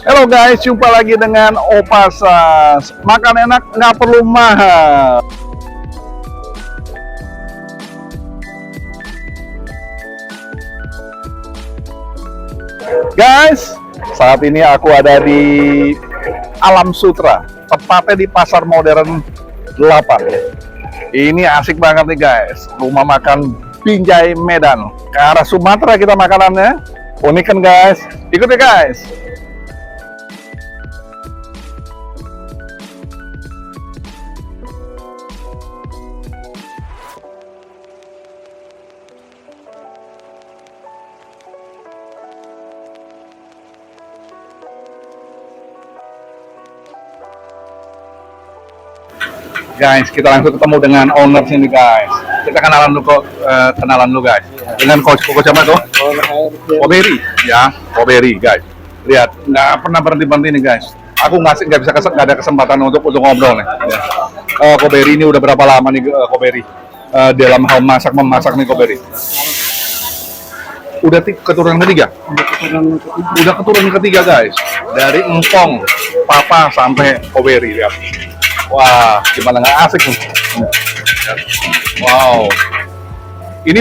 Halo guys, jumpa lagi dengan Opasas. Makan enak nggak perlu mahal. Guys, saat ini aku ada di Alam Sutra, tepatnya di Pasar Modern 8. Ini asik banget nih guys, rumah makan Binjai Medan. Ke arah Sumatera kita makanannya. Unik kan guys? Ikut ya guys. Guys, kita langsung ketemu dengan owner sini guys. Kita kenalan dulu guys. Dengan coach siapa tuh? Koberi, ya, Koberi guys. Lihat, nggak pernah berhenti nih guys. Aku nggak ada kesempatan untuk ngobrol nih. Ya. Koberi ini udah berapa lama nih Koberi dalam hal memasak nih Koberi? Udah keturunan ketiga? Udah keturunan ketiga guys. Dari empong, papa sampai Koberi lihat. Wah, gimana nggak asik nih? Wow. Ini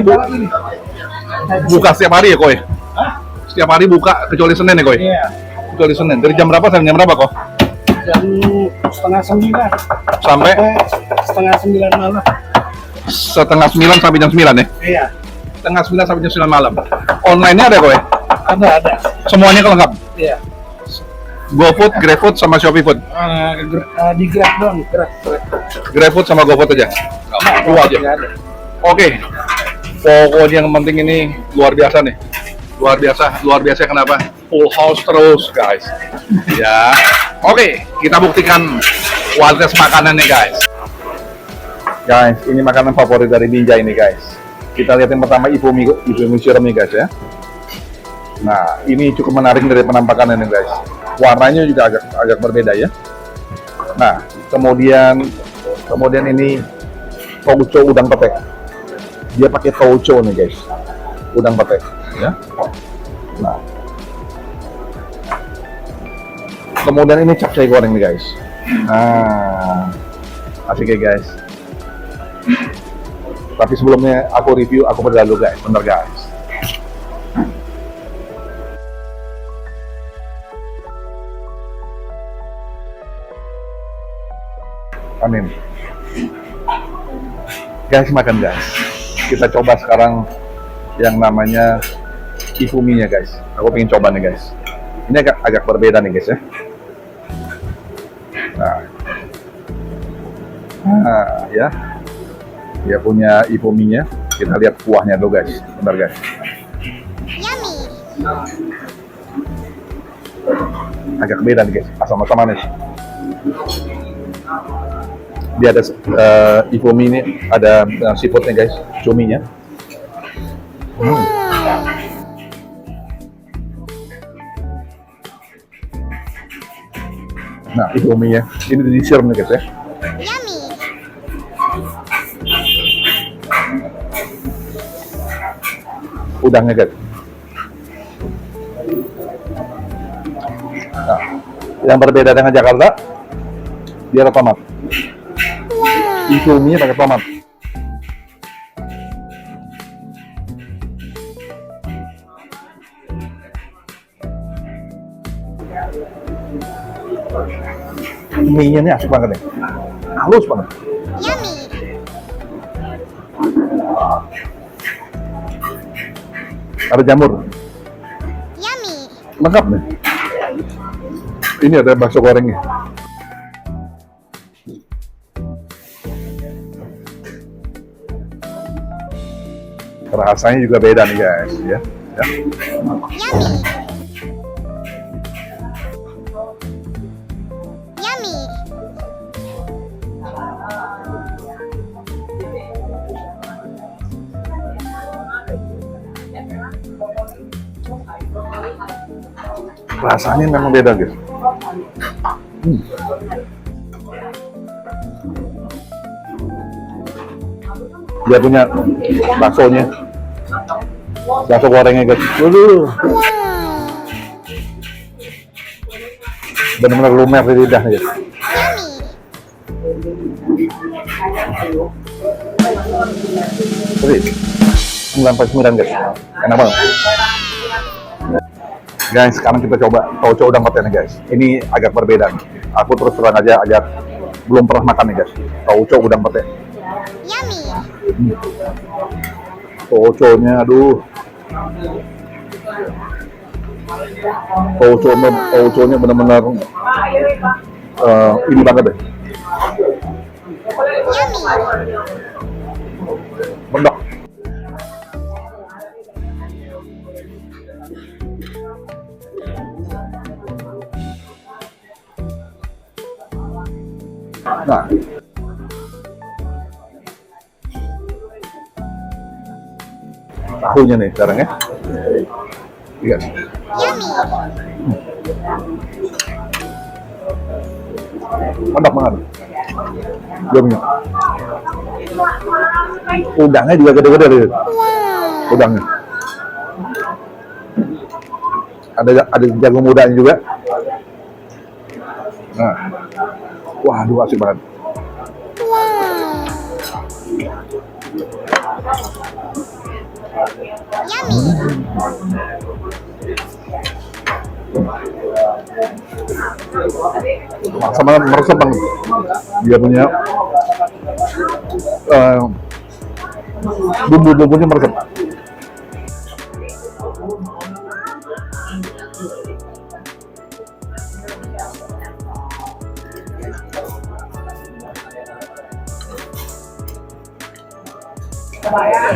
buka setiap hari ya, Koy? Setiap hari buka, kecuali Senin ya, Koy? Iya. Kecuali Senin. Dari jam berapa sampai jam berapa, kok? Jam setengah 9. Sampai? Setengah 9 malam. Setengah 9 sampai jam 9 ya? Iya. Setengah 9 sampai jam 9 malam. Online-nya ada, Koy? Ada. Semuanya lengkap? Iya. GoFood, GrabFood, sama ShopeeFood? Di Grab dong, Grab. GrabFood sama GoFood aja? Itu aja? Nggak ada. Oke. Pokoknya yang penting ini luar biasa nih. Luar biasa kenapa? Full house terus, guys. Ya. Oke, kita buktikan kualitas makanan nih, guys. Guys, ini makanan favorit dari Binjai ini, guys. Kita lihat yang pertama Ifumi Syrup nih, guys ya. Nah, ini cukup menarik dari penampakannya nih, guys. Warnanya juga agak berbeda ya. Nah, kemudian ini tauco udang pete. Dia pakai tauco nih, guys. Udang pete, ya. Nah. Kemudian ini capcay goreng nih, guys. Nah, asik ya, guys. Tapi sebelumnya aku review, aku berlalu guys, bener guys. Amin. Guys, makan guys. Kita coba sekarang yang namanya Ifumi-nya guys. Aku pengen coba nih guys. Ini agak berbeda nih guys ya. Nah, ya. Dia punya Ifumi-nya. Kita lihat kuahnya dulu guys. Bentar guys. Yummy. Agak beda nih guys. Asam-asam manis. Dia ada Ifumi ini, ada seafoodnya guys, cuminya. Nah, Ifumi-nya ini disiram nih guys ya. Yummy. Udangnya guys. Nah, yang berbeda dengan Jakarta, dia ada tomat. Ifumi pakai tomat. Mie-nya ini asik banget nih. Halus banget. Yummy. Ada jamur. Yummy. Lengkap nih. Ini ada bakso gorengnya. Rasanya juga beda nih guys, ya. Yummy. Yummy. Rasanya memang beda guys. Dia punya baksonya, bakso gorengnya guys. Waduh. Benar-benar lumer di lidah nih guys. Yummy. Jadi 9,9 guys, enak banget. Guys, sekarang kita coba tauco udang pete nih guys. Ini agak berbeda. Aku terus terang aja agak belum pernah makan nih guys. Tauco udang pete. Yummy. Tauconya, aduh. Tauconya benar-benar ini banget deh. Yummy. Mendok. Nah, tahunya nih sekarang ya. Lihat. Yummy. Mantap banget. Jamnya. Udangnya juga gede-gede nih. Wow. Udangnya. Ada jagung mudanya juga. Nah. Waduh, asik banget. Wow. Yummy. Sama meresap banget. Dia punya bumbu-bumbunya meresap.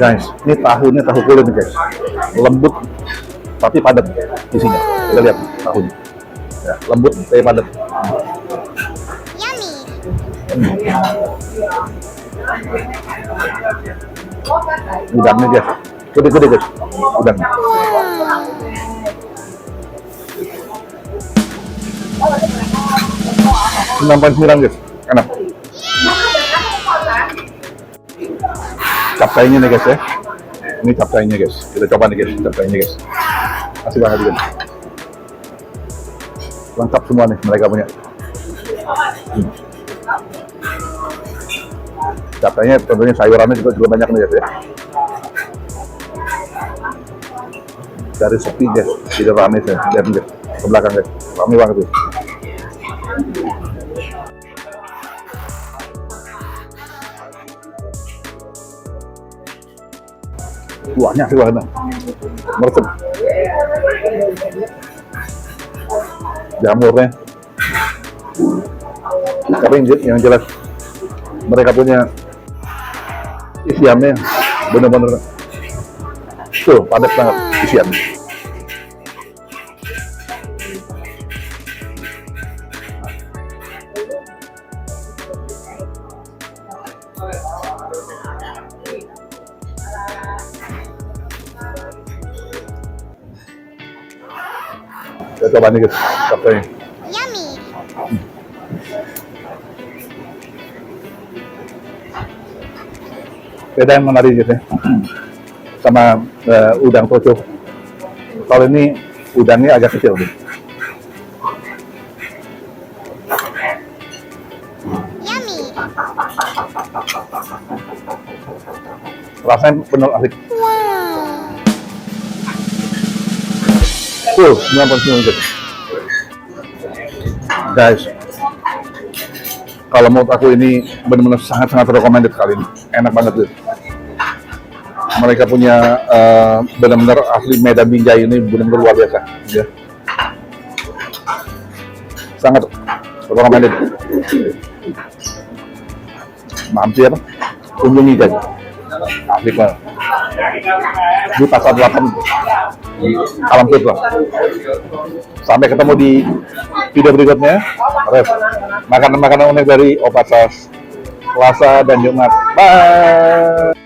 Guys, ini tahunya tahu kulit nih guys, lembut tapi padat isinya. Kita lihat tahunya, ya, lembut tapi padat. Yummy. Udangnya guys, gede-gede guys, udangnya. Wow. 9,9 guys, enak. Capcainya nih guys ya, ini capcainya guys, kita coba nih guys, capcainya guys, asik banget guys, lengkap semua nih mereka punya. Capcainya tentunya sayurannya juga banyak nih guys ya, dari sepi guys, tidak rame sih, lihat nih guys, ke belakang guys, rame banget guys. Kuahnya asik banget, meresap. Jamurnya, tapi yang jelas mereka punya isiannya bener-bener tuh padat banget isian. Kita coba nih guys, capcainya. Yummy. Beda yang menarik gitu ya, sama udang tauco. Kalau ini udangnya agak kecil nih. Yummy. Rasanya benar asik. Wow. 9,9 guys. Kalau menurut aku ini benar-benar sangat-sangat recommended kali ini, enak banget guys. Mereka punya benar-benar asli Medan Binjai ini benar-benar luar biasa ya. Sangat recommended. Mampir kunjungi guys, asik banget di Pasar 8 Alam Sutra. Sampai ketemu di video berikutnya. Makanan-makanan unik dari Opasas Selasa dan Jumat. Bye.